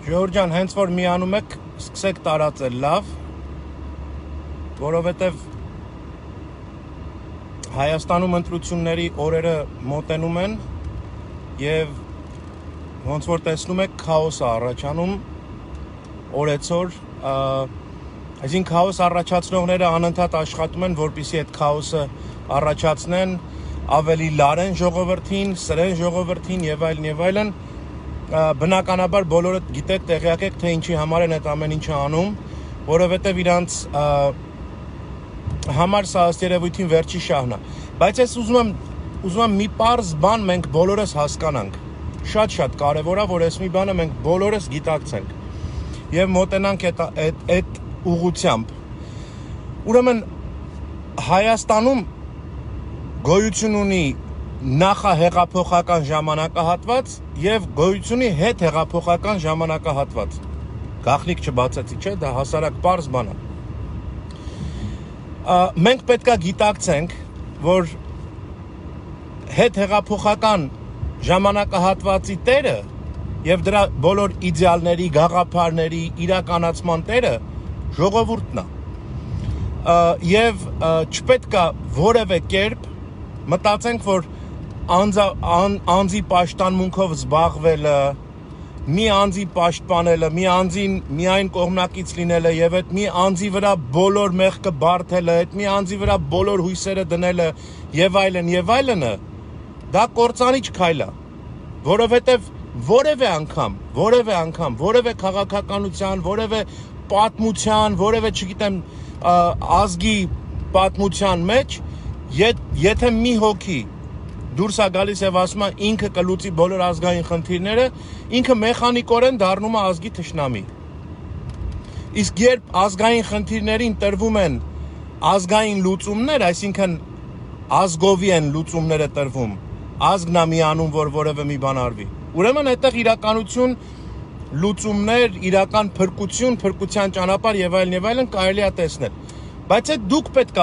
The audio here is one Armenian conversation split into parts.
Ժողովրդյան, հենց որ միանում եք, սկսեք տարածել լավ, որովհետև Հայաստանում ընտրությունների օրերը մոտենում են եւ ոնց որ տեսնում եք քաոս է առաջանում օրեցօր, այսինքն քաոս առաջացնողները անընդհատ աշխատում են, որպեսզի այդ քաոսը առաջացնեն, ավելի լարեն ժողովրդին, սրեն ժողովրդին եւ այլն բնականաբար բոլորդ գիտեք, տեղյակ եք, թե ինչի համար են այդ ամեն ինչը անում, որովհետև իրանց համար սա ըստ երևույթին վերջի շահն է։ Բայց ես ուզում եմ մի պարզ բան մենք բոլորս հասկանանք։ Շատ կարևոր է, որ այս մի բանը մենք բոլորս գիտակցենք եւ մոտենանք այդ ուղղությամբ։ Ուրեմն Հայաստանում գոյություն ունի նախահեղափոխական ժամանակահատված եւ գոյություն ունի հետհեղափոխական ժամանակահատված։ Գաղտնիք չբացեցի, չէ՞, դա հասարակ պարզ բան է։ Մենք պետքա գիտակցենք, որ հետհեղափոխական ժամանակահատվածի տերը եւ դրա բոլոր իդեալների, գաղափարների իրականացման տերը ժողովուրդն է։ Եվ չպետքա որևէ կերպ մտածենք, որ անձի պաշտպանմունքով զբաղվելը, մի անձի պաշտպանելը, մի անձին միայն կողմնակից լինելը եւ այդ մի անձի վրա բոլոր մեղքը բարթելը, այդ մի անձի վրա բոլոր հույսերը դնելը եւ այլն, դա կործանիչ քայլ է, որովհետեւ որևէ անգամ, որևէ քաղաքականության, որևէ պատմության, որևէ, չգիտեմ, ազգի պատմության մեջ, եթե մի հոգի դուրս է գալիս եւ ասում է ինքը կլուծի բոլոր ազգային խնդիրները, ինքը մեխանիկորեն դառնում է ազգի թշնամի։ Իսկ երբ ազգային խնդիրներին տրվում են ազգային լուծումներ, այսինքն ազգովի են լուծումները տրվում, ազգն է միանում, որ որևէ մի բան արվի։ Ուրեմն այդտեղ իրականություն, լուծումներ, իրական փրկություն, փրկության ճանապարհ եւ այլն կարելի է տեսնել։ Բայց այդ դուք պետք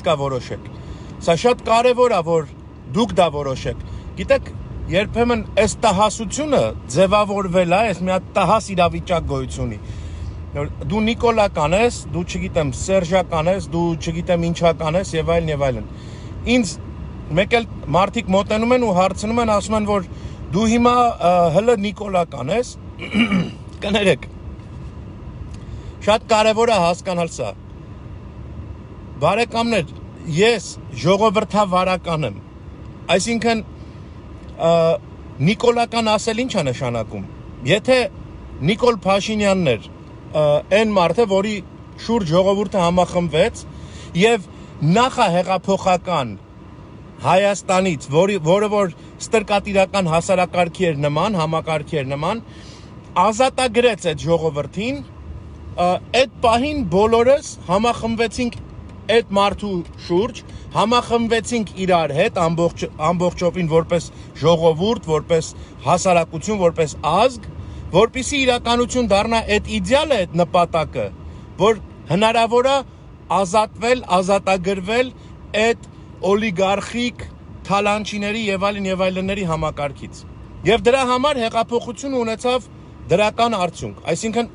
է որոշեք։ Սա շատ կարևոր է, որ դուք դա որոշեք։ Գիտեք, երբեմն այս տհասությունը ձևավորվել է, այս մի հատ տհաս իրավիճակ գոյություն ունի։ Դու Նիկոլա կանես, դու չգիտեմ Սերժա կանես, դու չգիտեմ ինչա կանես եւ այլն։ Ինձ մեկ էլ մարդիկ մոտենում են ու հարցնում են, ասում են, որ դու հիմա հələ Նիկոլա կանես, կներեք։ Շատ կարևոր է հասկանալ սա։ Բարեկամներ, ես ժողովրդավարական եմ, այսինքն Նիկոլական ասել ինչ է նշանակում։ Եթե Նիկոլ Փաշինյանն էր այն մարդը, որի շուրջ ժողովուրդը համախմբվեց եւ նախահեղափոխական Հայաստանից, որը որ ստրկատիրական հասարակարգի էր նման, համակարգի էր նման, ազատագրեց այդ ժողովրդին, այդ պահին բոլորս համախմբվեցինք այդ մարդու շուրջ, համախմբվեցինք իրար հետ ամբողջովին որպես ժողովուրդ, որպես հասարակություն, որպես ազգ, որպեսզի իրականություն դառնա այդ իդեալը, այդ նպատակը, որ հնարավոր է ազատվել, ազատագրվել այդ օլիգարխիկ թալանչիների եւ այլնների համակարգից։ Եվ դրա համար հեղափոխությունը ունեցավ դրական արդյունք, այսինքն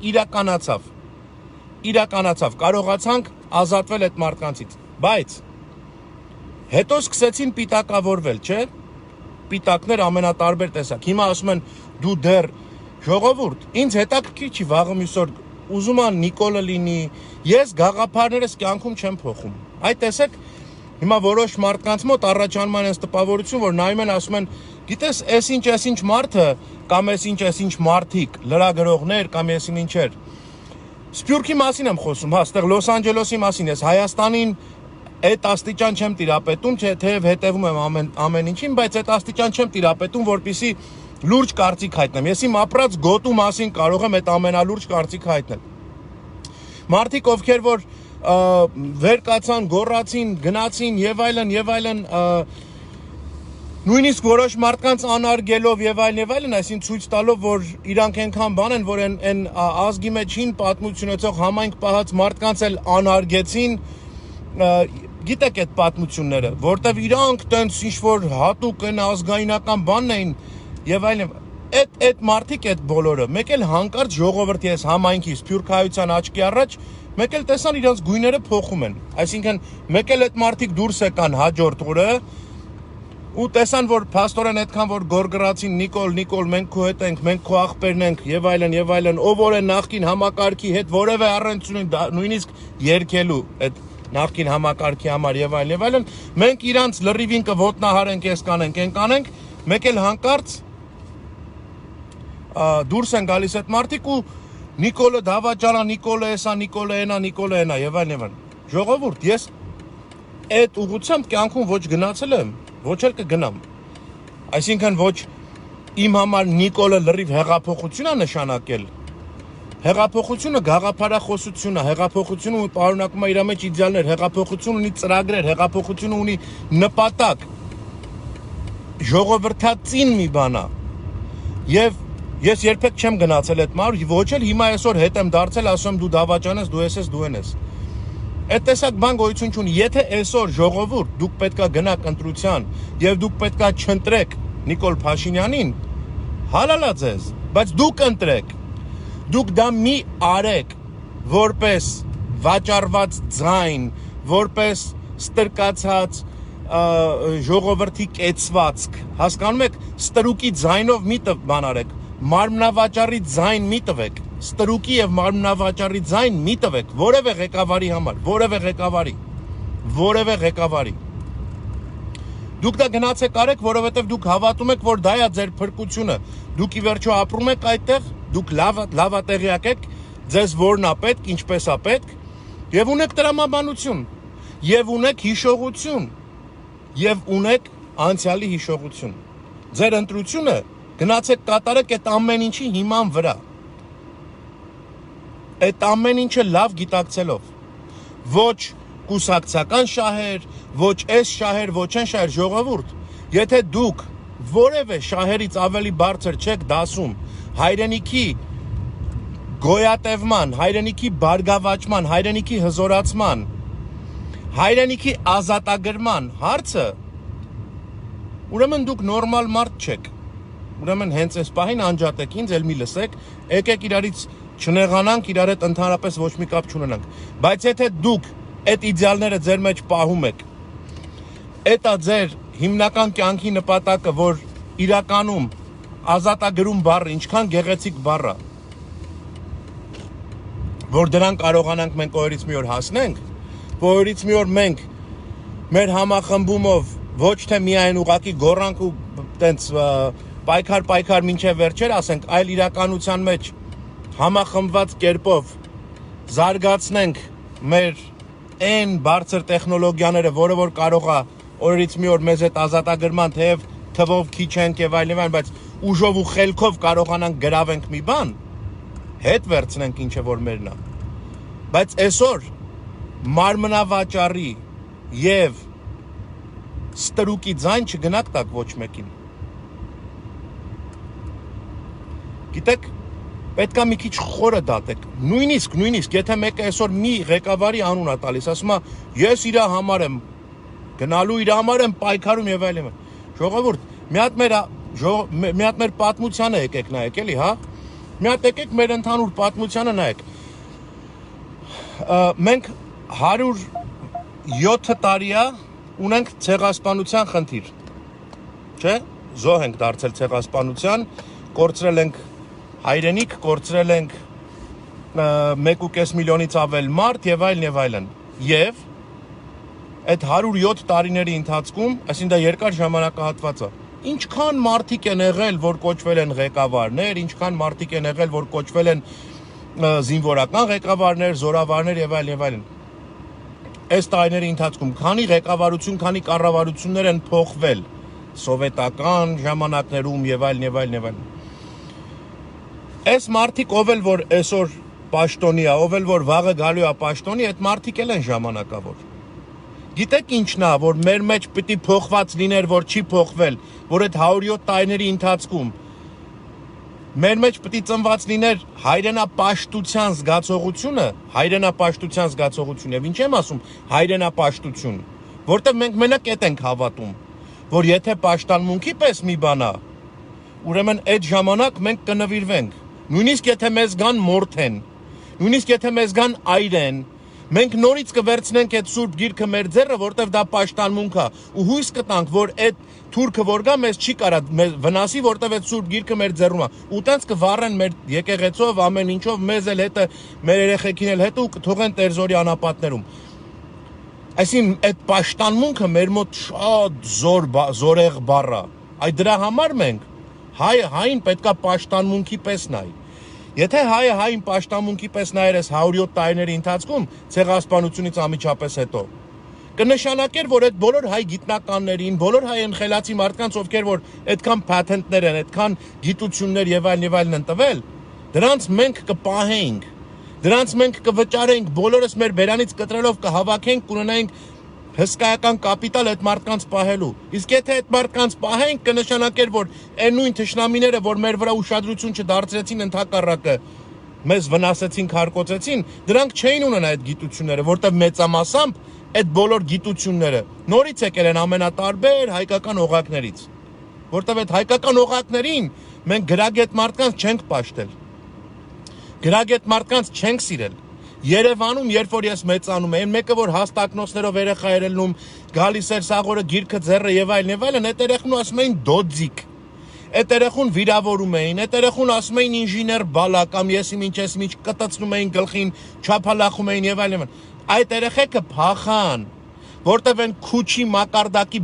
իրականացավ, կարողացանք ազատվել այդ մարդկանցից, բայց հետո սկսեցին պիտակավորվել, չէ՞, պիտակներ ամենատարբեր տեսակ, հիմա ասում են դու դեռ ժողովուրդ, ինձ հետաքրքիր չի վաղը մյուսօր ուզում եմ Նիկոլը լինի, ես գաղափարներս կյանքում չեմ փոխում, այ տեսեք, հիմա որոշ մարդկանց մոտ առաջանում են այս տպավորություն, որ նայում են, ասում են, գիտես, այս ինչ մարդը, կամ այս ինչ մարդիկ, լրագրողներ, կամ ինչեր, Սփյուռքի մասին եմ խոսում, հա, այստեղ Լոս Անջելեսի մասին, ես Հայաստանին այդ աստիճան չեմ տիրապետում, թեև հետևում եմ ամեն ինչին, բայց այդ աստիճան չեմ տիրապետում, որպեսզի լուրջ կարծիք հայտնեմ։ Ես իմ ապրած գոտու մասին կարող եմ այդ ամենալուրջ կարծիքը հայտնել։ Մարդիկ, ովքեր որ վեր կացան, գոռացին, գնացին եւ այլն, նույնիսկ որոշ մարդկանց անարգելով եւ այլն, այսինքն ցույց տալով, որ իրանք այնքան բան են, որ այն ազգի մեջ հին պատմություն ունեցող համայնք պահած մարդկանց էլ անարգեցին, գիտեք այդ պատմությունները, որտեվ իրանք տենց ինչ որ հատուկ են ազգայնական բանն էին եւ այլն, Այդ մարդիկ այդ բոլորը, մեկ էլ հանկարծ ժողովրդի այս համայնքի սփյուռքայության աչքի առաջ, մեկ էլ տեսան իրենց գույները փոխում են։ Այսինքն, մեկ էլ այդ մարդիկ դուրս եկան հաջորդ օրը ու տեսան, որ փաստորեն այդքան որ գորգրացին Նիկոլ, մենք քո հետ ենք, մենք քո աղբերն ենք եւ այլն, ով որ է նախկին համակարգի հետ որևէ առնչություն նույնիսկ երկելու այդ նախկին համակարգի համար եւ այլն, մենք իրանց լրիվին կոտնահարենք, ես կանենք, մեկ էլ հանկարծ դուրս են գալիս այդ մարդիկ ու Նիկոլը դավաճանա, Նիկոլը էսա, Նիկոլը այնա եւ այլն։ Ժողովուրդ, ես այդ ուղղությամբ կյանքում ոչ գնացել եմ, ոչ էլ կգնամ։ Այսինքն ոչ իմ համար Նիկոլը լրիվ հեղափոխություն է նշանակել։ Հեղափոխությունը գաղափարախոսություն է, հեղափոխությունը պարունակում է իր մեջ իդեալներ, հեղափոխությունը ունի ծրագրեր, հեղափոխությունը ունի նպատակ։ Ժողովրդածին մի բան է։ Եվ ես երբեք չեմ գնացել այդ մար, ոչ էլ հիմա այսօր հետ եմ դարձել, ասում դու դավաճան ես, դու ես։ Այդ տեսակ բան գոյություն չունի։ Եթե այսօր ժողովուրդ դուք պետքա գնաք ընտրության եւ դուք պետքա չընտրեք Նիկոլ Փաշինյանին, հալալա ձեզ, բայց դուք ընտրեք։ Դուք դա մի արեք որպես վաճառված ձայն, որպես ստրկացած ժողովրդի կեցվածք, հասկանում եք, ստրուկի ձայնով մի բան արեք, մարմնավաճառի ձայն մի տվեք, ստրուկի եւ մարմնավաճառի ձայն մի տվեք, որևէ ղեկավարի համար, որևէ ղեկավարի։ Դուք դա գնացեք արեք, որովհետեւ դուք հավատում եք, որ դա է ձեր փրկությունը։ Դուք ի վերջո ապրում եք այդտեղ, դուք լավատեղյակ եք, ձեզ որն է պետք, ինչպես է պետք, եւ ունեք տրամաբանություն, եւ ունեք հիշողություն, եւ ունեք անցյալի հիշողություն։ Ձեր ընտրությունը գնացեք կատարեք այդ ամեն ինչի հիման վրա։ Այդ ամեն ինչը լավ գիտակցելով։ Ոչ կուսակցական շահեր, ոչ այս շահեր, ոչ այն շահեր, ժողովուրդ, եթե դուք որևէ շահերից ավելի բարձր չեք դասում հայրենիքի գոյատևման, հայրենիքի բարգավաճման, հայրենիքի հզորացման, հայրենիքի ազատագրման հարցը, ուրեմն դուք նորմալ մարդ չեք։ Ուրեմն հենց այս պահին անջատեք ինձ, էլ մի լսեք, եկեք իրարից չնեղանանք, իրար հետ ընդհանրապես ոչ մի կապ չունենանք։ Բայց եթե դուք այդ իդեալները ձեր մեջ պահում եք, դա ձեր հիմնական կյանքի նպատակը, որ իրականում ազատագրում բառը ինչքան գեղեցիկ բառ է, որ դրան կարողանանք մենք օրից մի օր հասնենք, որ օրից մի օր մենք մեր համախմբումով ոչ թե միայն ուղակի գոռանք ու տենց պայքար մինչև վերջեր ասենք, այլ իրականության մեջ համախմբված կերպով զարգացնենք մեր այն բարձր տեխնոլոգիաները, որը որ կարող է օրից մի օր մեզ այդ ազատագրման թեև թվով քիչ ենք եւ այլն, բայց ուժով ու խելքով կարողանանք գրավենք մի բան, հետ վերցնենք ինչը որ մերն է։ Բայց այսօր մարմնավաճառի եւ ստրուկի ձայն չգնաք տակ ոչ մեկին։ Գիտեք, պետքա մի քիչ խորը դատեք։ Նույնիսկ, եթե մեկը այսօր մի ղեկավարի անուն է տալիս, ասում է, ես իր համար եմ գնալու, իր համար եմ պայքարում եւ այլն։ Ժողովուրդ, մի հատ մեր պատմությանը եկեք նայեք, էլի, հա։ Մի հատ եկեք մեր ընդհանուր պատմությանը նայեք։ Մենք 107 տարիա ունենք ցեղասպանության խնդիր։ Չէ՞։ Զոհ ենք դարձել ցեղասպանության, կորցրել ենք հայրենիք, կորցրել ենք 1.5 միլիոնից ավել մարդ եւ այլն։ Եվ այդ 107 տարիների ընթացքում, այսինքն դա երկար ժամանակահատված է, ինչքան մարդիկ են եղել, որ կոչվել են ղեկավարներ, ինչքան մարդիկ են եղել, որ կոչվել են զինվորական ղեկավարներ, զորավարներ եւ այլն։ Այս տարիների ընթացքում քանի ղեկավարություն, քանի կառավարություններ են փոխվել սովետական ժամանակներում եւ այլն։ Այս մարդիկ ով էլ որ այսօր պաշտոնի է, ով էլ որ վաղը գալու է պաշտոնի, այդ մարդիկ էլ են ժամանակավոր։ Գիտեք ինչն է, որ մեր մեջ պիտի փոխված լիներ, որ չի փոխվել, որ այդ 107 տարիների ընթացքում մեր մեջ պիտի ծնված լիներ հայրենապաշտության զգացողությունը, եւ ինչ եմ ասում հայրենապաշտություն, որտեղ մենք մենակ այդ ենք հավատում, որ եթե պաշտանմունքի պես մի բան է, ուրեմն այդ ժամանակ մենք կնվիրվենք։ Նույնիսկ եթե մեզ գան մորթեն, նույնիսկ եթե մեզ գան այրեն, մենք նորից կվերցնենք այդ Սուրբ Գիրքը մեր ձեռը, որտեղ դա պաշտամունք է, ու հույս կտանք, որ այդ թուրքը որ գա մեզ չի կարա վնասի, որտեղ այդ Սուրբ Գիրքը մեր ձեռում է։ Ու տենց կվառեն մեր եկեղեցով, ամեն ինչով, մեզ էլ հետը, մեր երեխեքին էլ հետը ու կթողեն Տերզորի անապատներում։ Այսինքն այդ պաշտամունքը մեր մոտ շատ զորեղ բառ է։ Այդ դրա համար մենք հային պետքա պաշտամունքի պես նայ։ Եթե հայը հային պաշտամունքի պես նայեր այս 107 տարիների ընթացքում ցեղասպանությունից ամիջապես հետո, կնշանակեր, որ այդ բոլոր հայ գիտնականներին, բոլոր հայ ընխելացի մարդկանց, ովքեր որ այդքան փաթենտներ են, այդքան գիտություններ եւ այլն են տվել, դրանց մենք կպահենք, դրանց մենք կվճարենք, բոլորս մեր բերանից կտրելով կհավաքենք, կունենայինք հսկայական կապիտալ այդ մարդկանց պահելու։ Իսկ եթե այդ մարդկանց պահենք, կնշանակեր, որ այն նույն թշնամիները, որ մեր վրա ուշադրություն չդարձրեցին, ընդհակառակը մեզ վնասեցին, քարկոծեցին, դրանք չէին ունենա այդ գիտությունները, որտեղ մեծամասամբ այդ բոլոր գիտությունները նորից եկել են ամենատարբեր հայկական օղակներից, որտեղ այդ հայկական օղակներին մենք գրագետ մարդկանց չենք պաշտել, գրագետ մարդկանց չենք սիրել։ Երևանում, երբ որ ես մեծանում եմ, մեկը որ հաստակնոցներով երեխա էր ելնում, գալիս էր սաղորը գիրքը ձեռը եւ այլն, այդ երեխուն ասում էին դոձիկ։ Այդ երեխուն վիրավորում էին, այդ երեխուն ասում էին ինժեներ բալա կամ ես ինչ կտցնում էին գլխին, չափալախում էին եւ այլն։ Այդ երեխեքը փախան, որտեղ են քուչի մակարդակի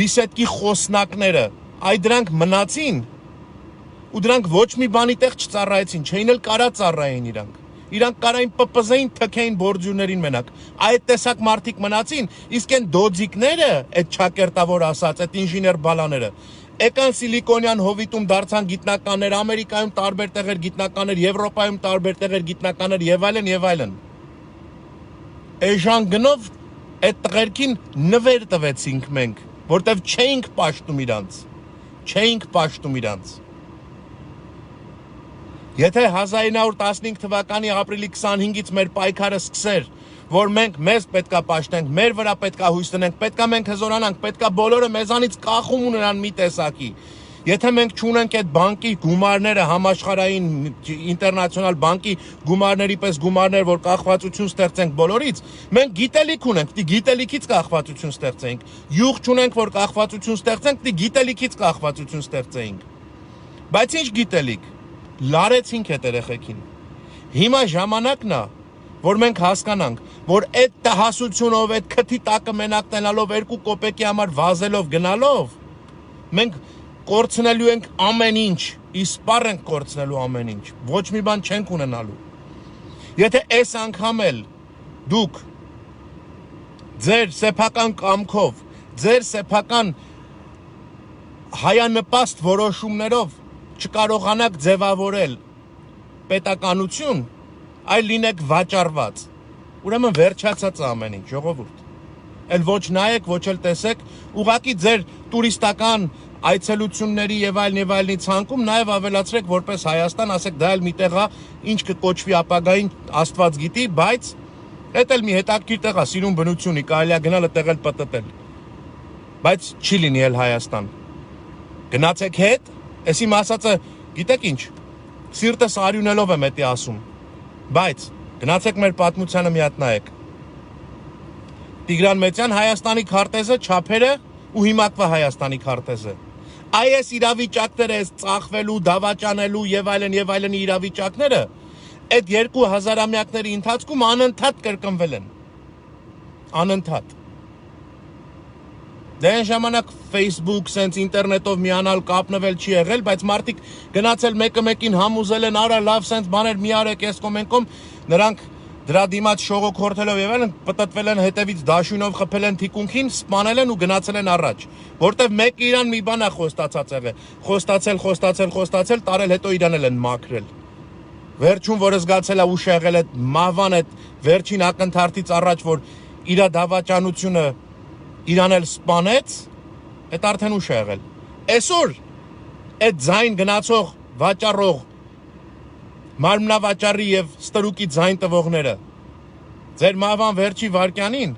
բիսետկի խոսնակները, այդ դրանք մնացին։ Ու դրանք ոչ մի բանի տեղ չծառայեցին, չէին էլ կարա ծառայեն իրանք կարային պպզեին թքեին բորջուրներին մենակ, այդ տեսակ մարդիկ մնացին, իսկ են դոձիկները, այդ չակերտավոր ասած, այդ ինժիներ բալաները, եկան Սիլիկոնյան հովիտում դարձան գիտնականներ, Ամերիկայում տարբեր տեղեր գիտնականներ, Եվրոպայում տարբեր տեղեր գիտնականներ եւ այլն, Էժան գնով այդ տղերքին նվեր տվեցինք մենք, որտեվ չէինք պաշտում իրանց, Եթե 1915 թվականի ապրիլի 25-ից մեր պայքարը սկսեր, որ մենք մեզ պետքա պաշտենք, մեր վրա պետքա հույս տնենք, պետքա մենք հզորանանք, պետքա բոլորը մեզանից կախում ունենան մի տեսակի։ Եթե մենք չունենք այդ բանկի գումարները, համաշխարհային ինտերնացիոնալ բանկի գումարների պես գումարներ, որ կախվածություն ստեղծենք բոլորից, մենք գիտելիք ունենք, դի գիտելիքից կախվածություն ստեղծենք։ Յուղ չունենք, որ կախվածություն ստեղծենք, դի գիտելիքից կախվածություն ստեղծենք։ Բայց ինչ գիտելիք Լարեցինք այդ երեխեքին։ Հիմա ժամանակն է, որ մենք հասկանանք, որ այդ տհասությունով, այդ քթի տակը մենակ տենալով, 2 կոպեկի համար վազելով գնալով, մենք կորցնելու ենք ամեն ինչ, իսպառ ենք կորցնելու ամեն ինչ, ոչ մի բան չենք ունենալու։ Եթե այս անգամ էլ դուք ձեր սեփական կամքով, ձեր սեփական հայանպաստ որոշումներով չկարողանաք ձևավորել պետականություն, այլ լինեք վաճառված, ուրեմն վերջացած ամեն ինչ, ժողովուրդ, էլ ոչ նայեք, ոչ էլ տեսեք, ուղղակի ձեր տուրիստական այցելությունների եւ այլնի ցանկում նաեւ ավելացրեք որպես Հայաստան, ասեք դա էլ մի տեղ է, ինչ կկոչվի ապագային Աստված գիտի, բայց դա էլ մի հետաքրքիր տեղ է, սիրուն բնություն, կարելի է գնալ այդտեղ էլ պտտել, բայց չի լինի էլ Հայաստան, գնացեք հետ. Ես իմ ասածը, գիտեք ինչ, սիրտս արյունելով եմ էտի ասում, բայց գնացեք մեր պատմությանը մի հատ նայեք։ Տիգրան Մեծյան Հայաստանի քարտեզը, չափերը ու հիմակվա Հայաստանի քարտեզը։ Այս իրավիճակները, այս ծախվելու, դավաճանելու եւ այլն իրավիճակները, այդ 2000-ամյակների ընթացքում անընդհատ կրկնվել են։ Անընդհատ։ Դե այն ժամանակ Facebook, սենց ինտերնետով միանալ կապնվել չի եղել, բայց մարդիկ գնացել մեկը մեկին համուզել են, արա լավ սենց բաներ մի արեք ես կոմենկոմ, նրանք դրա դիմաց շողոքորթելով եւ այլն պտտվել են հետևից դաշույնով խփել են թիկունքին, սպանել են ու գնացել են առաջ, որտեվ մեկը իրան մի բան է խոստացած եղել, խոստացել, տարել հետո իրան էլ են մաքրել։ Վերջում որ զգացել է ուշ եղել այդ մավան այդ վերջին ակնթարթից առաջ, որ իր դավաճանությունը իրան էլ սպանեց, այդ արդեն ուշ է եղել։ Այսօր այդ ձայն գնացող վաճառող մարմնավաճառի եւ ստրուկի ձայն տվողները ձեր մավան վերջի վարքյանին,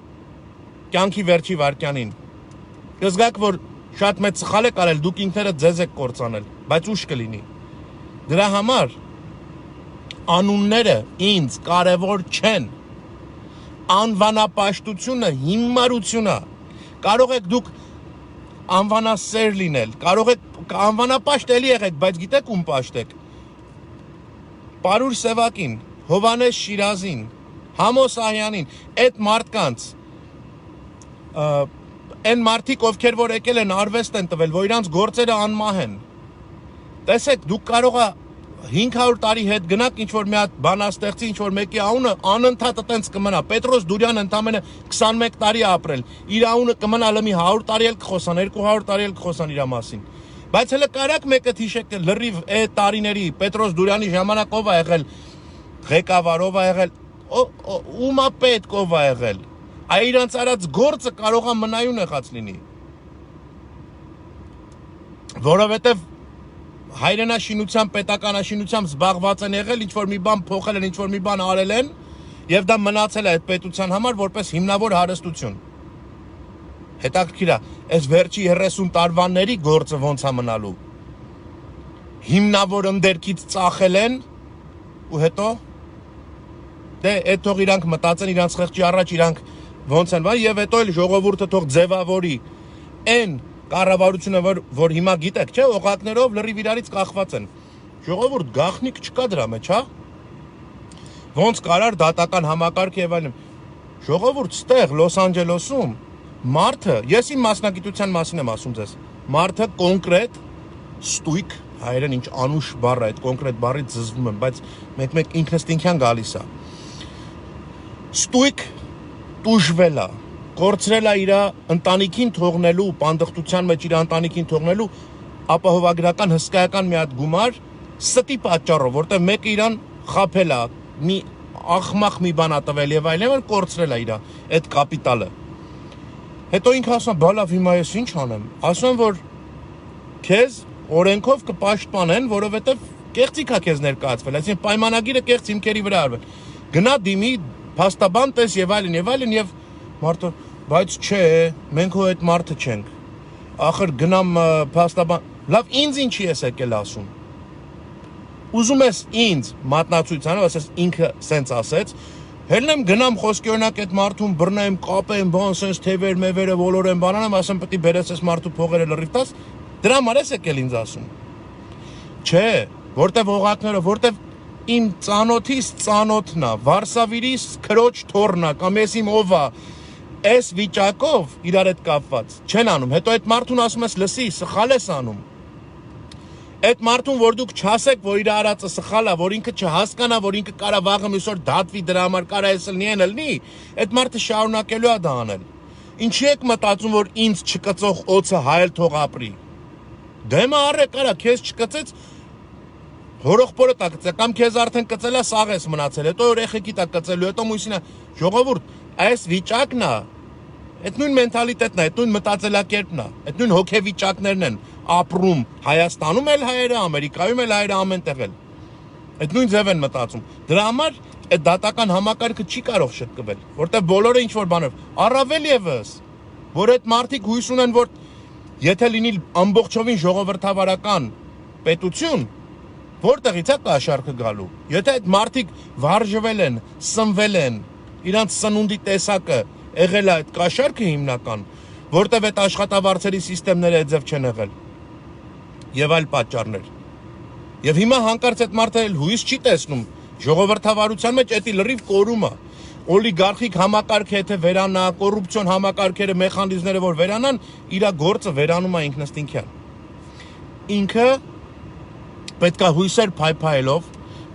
կյանքի վերջի վարքյանին կզգաք, որ շատ մեծ սխալ եք արել, դուք ինքներդ ձեզ եք կործանել, բայց ուշ կլինի։ Դրա համար անունները ինձ կարևոր չեն։ Անվանապաշտությունը հիմարություն է։ Կարող եք դուք անվանասեր լինել, կարող եք անվանապաշտ էլի եղեք, բայց գիտեք ում պաշտեք։ Պարուր Սևակին, Հովանես Շիրազին, Համո Սահյանին, այդ մարդկանց այն մարդիկ, ովքեր որ եկել են արվեստ են տվել, որ իրանց գործերը անմահ են։ Տեսեք, դուք կարող է 500 տարի հետ գնաք, ինչ որ մի հատ բանաստեղծի, ինչ որ մեկի անունը անընդհատ այտենց կմնա։ Պետրոս Դուրյանը ընդամենը 21 տարի է ապրել։ Իր անունը կմնա լմի 100 տարի էլ կխոսան, 200 տարի էլ կխոսան իր մասին։ Բայց հələ կարակ մեկը հիշեք լրիվ այդ տարիների Պետրոս Դուրյանի ժամանակով է եղել, ղեկավարով է եղել, ումա պետքով է եղել։ Այ իրանց արած գործը կարող է մնայուն եղած լինի։ Որովհետև հայրենաշինությամբ, պետականաշինությամբ զբաղված են եղել, ինչ որ մի բան փոխել են, ինչ որ մի բան արել են, եւ դա մնացել է այդ պետության համար որպես հիմնավոր հարստություն։ Հետաքրքիր է, այս վերջի 30 տարվաների գործը ոնց է մնալու։ Հիմնավոր ընդերքից ծախել են ու հետո դե այդ թող իրանք մտածեն իրանք խեղճի առաջ իրանք ոնց են, եւ հետո էլ ժողովուրդը թող ձևավորի այն կառավարությունը, որ հիմա գիտեք, չէ, օղակներով լրիվ իրարից կախված են։ Ժողովուրդ գաղտնիք չկա դրա մեջ, հա։ Ոնց կարար դատական համակարգ եւ այլն։ Ժողովուրդ ստեղ Լոս Անջելեսում մարդը, ես իմ մասնագիտության մասին եմ ասում ձեզ, մարդը կոնկրետ ստույգ, հայերեն ինչ անուշ բառ է, այդ կոնկրետ բառից զզվում եմ, բայց մեկ-մեկ ինքնըստինքյան գալիս է։ Ստույգ տուժվել է, կորցրել է իր ընտանիքին թողնելու, պանդխտության մեջ իր ընտանիքին թողնելու ապահովագրական հսկայական մի հատ գումար ստի պատճառով, որտեղ մեկը իրան խաբել է, մի ախմախ մի բան ա տվել եւ այլն, կորցրել է իր այդ կապիտալը։ Հետո ինքը ասում է, բալավ հիմա ես ինչ անեմ։ Ասում եմ, որ քեզ օրենքով կպաշտպանեն, որովհետեւ կեղծիք է քեզ ներկայացվել, այսինքն պայմանագիրը կեղծ հիմքերի վրա արվել։ Գնա դիմի, փաստաբան տես եւ այլն եւ մարդը, բայց չէ, մենք հո այդ մարդը չենք։ Ախր գնամ փաստաբան, լավ, ինձ ինչի ես եկել ասում։ Ուզում ես ինձ մատնացույցանով, ասես ինքը սենց ասեց, հելնեմ գնամ խոսքի օրինակ այդ մարդուն բռնեմ, կապեմ, բան սենց թևեր, մեվերը ոլորեմ, բանանեմ, ասեմ պետք է բերես այս մարդու փողերը լրիվ տաս, դրա համար ես եկել ինձ ասում։ Չէ, որտեվ օղակները, որտեվ իմ ծանոթիս ծանոթն է, Վարշավիրիս քրոջ թոռն է, կամ ես իմ ով է, այս վիճակով իրար հետ կապված չեն անում, հետո այդ մարդուն ասում ես լսի, սխալ ես անում։ Այդ մարդուն, որ դուք չասեք, որ իր արածը սխալ է, որ ինքը չհասկանա, որ ինքը կարա վաղը մյուսօր դատվի դրա համար, կարա էս լինի, այդ մարդը շարունակելու է դա անել։ Ինչի եք մտածում, որ ինձ չկծող օձը հայել թող ապրի։ Դեմը առեք, արա, քեզ չկծեց, հորոխբորը տա կծել, կամ քեզ արդեն կծել է, սաղ ես մնացել, հետո երեխեքի տա կծելու, հետո մույսին է, ժողովուրդ, այս վիճակն է, այդ նույն մենթալիտետն է, այդ նույն մտածելակերպն է, այդ նույն հոգեվիճակներն են ապրում Հայաստանում էլ հայերը, Ամերիկայում էլ հայերը ամենտեղ էլ։ Այդ նույն ձև են մտածում։ Դրա համար այդ դատական համակարգը չի կարող շտկվել, որտեղ բոլորը ինչ որ բաներ, առավել եւս, որ այդ մարդիկ հույս ունեն, որ եթե լինի ամբողջովին ժողովրդավարական պետություն, որտեղից է կաշառքը գալու։ Եթե այդ մարդիկ վարժվել են, սնվել են, իրանց սնունդի տեսակը եղել է այդ կաշառքը հիմնական, որտեղ այդ աշխատավարձերի սիստեմները այդ ձև չեն եղել։ Եվ այլ պատճառներ։ Եվ հիմա հանկարծ այդ մարդը հույս չի տեսնում ժողովրդավարության մեջ էդի լրիվ կորումը, օլիգարխիկ համակարգը եթե վերանա, կոռուպցիոն համակարգերը, մեխանիզմները որ վերանան, իր գործը վերանում է ինքնըստինքյան։ Ինքը պետքա հույսեր փայփայելով,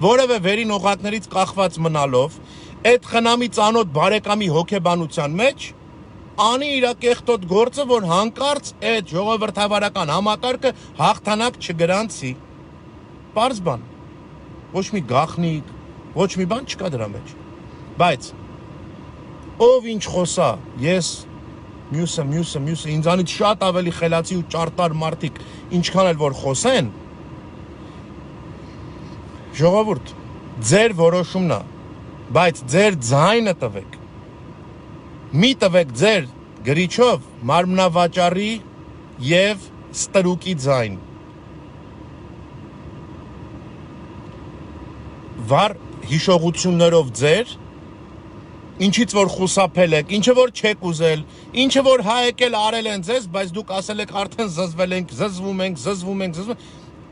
որևէ վերին օղակներից կախված մնալով, այդ խնամի ծանոթ բարեկամի հոգեբանության մեջ անի իր կեղտոտ գործը, որ հանկարծ այդ ժողովրդավարական համակարգը հաղթանակ չգրանցի։ Պարզ բան, ոչ մի գաղտնիք, ոչ մի բան չկա դրա մեջ։ Բայց ով ինչ խոսա, ես, մյուսը, ինձանից շատ ավելի խելացի ու ճարտար մարդիկ, ինչքան էլ որ խոսեն, ժողովուրդ, ձեր որոշումն է, բայց ձեր ձայնը տվեք։ Մի տվեք ձեր գրիչով, մարմնավաճառի, եւ ստրուկի ձայն։ Վար հիշողություններով ձեր, ինչից որ խուսափել եք, ինչը որ չեք ուզել, ինչը որ հայեկել արել են ձեզ, բայց դուք ասել եք արդեն զզվել ենք, զզվում ենք,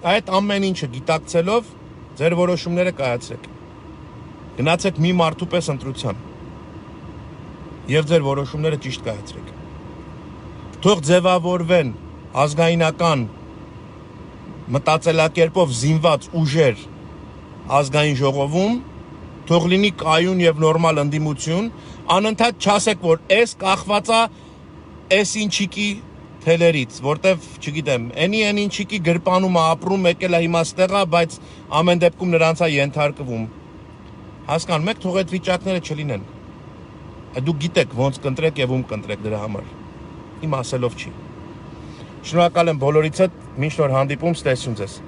այդ ամեն ինչը գիտակցելով ձեր որոշումները կայացրեք։ Գնացեք մի մարդու պես ընտրության եւ ձեր որոշումները ճիշտ կայացրեք։ Թող ձևավորվեն ազգայնական մտածելակերպով զինված ուժեր ազգային ժողովում, թող լինի կայուն եւ նորմալ ընդդիմություն, անընդհատ չասեք, որ էս կախվածա էս ինչիկի թելերից, որտեվ, չգիտեմ, այն ինչիկի գրպանում է ապրում, եկել է հիմա ստեղա, բայց ամեն դեպքում նրանց է ենթարկվում։ Հասկանում եք, թող այդ վիճակները չլինեն։ Դուք գիտեք ոնց կընտրեք եւ ում կընտրեք դրա համար։ Իմ ասելով չի։ Շնորհակալ եմ բոլորիցդ, մինչ նոր հանդիպում, ստեսություն ձեզ։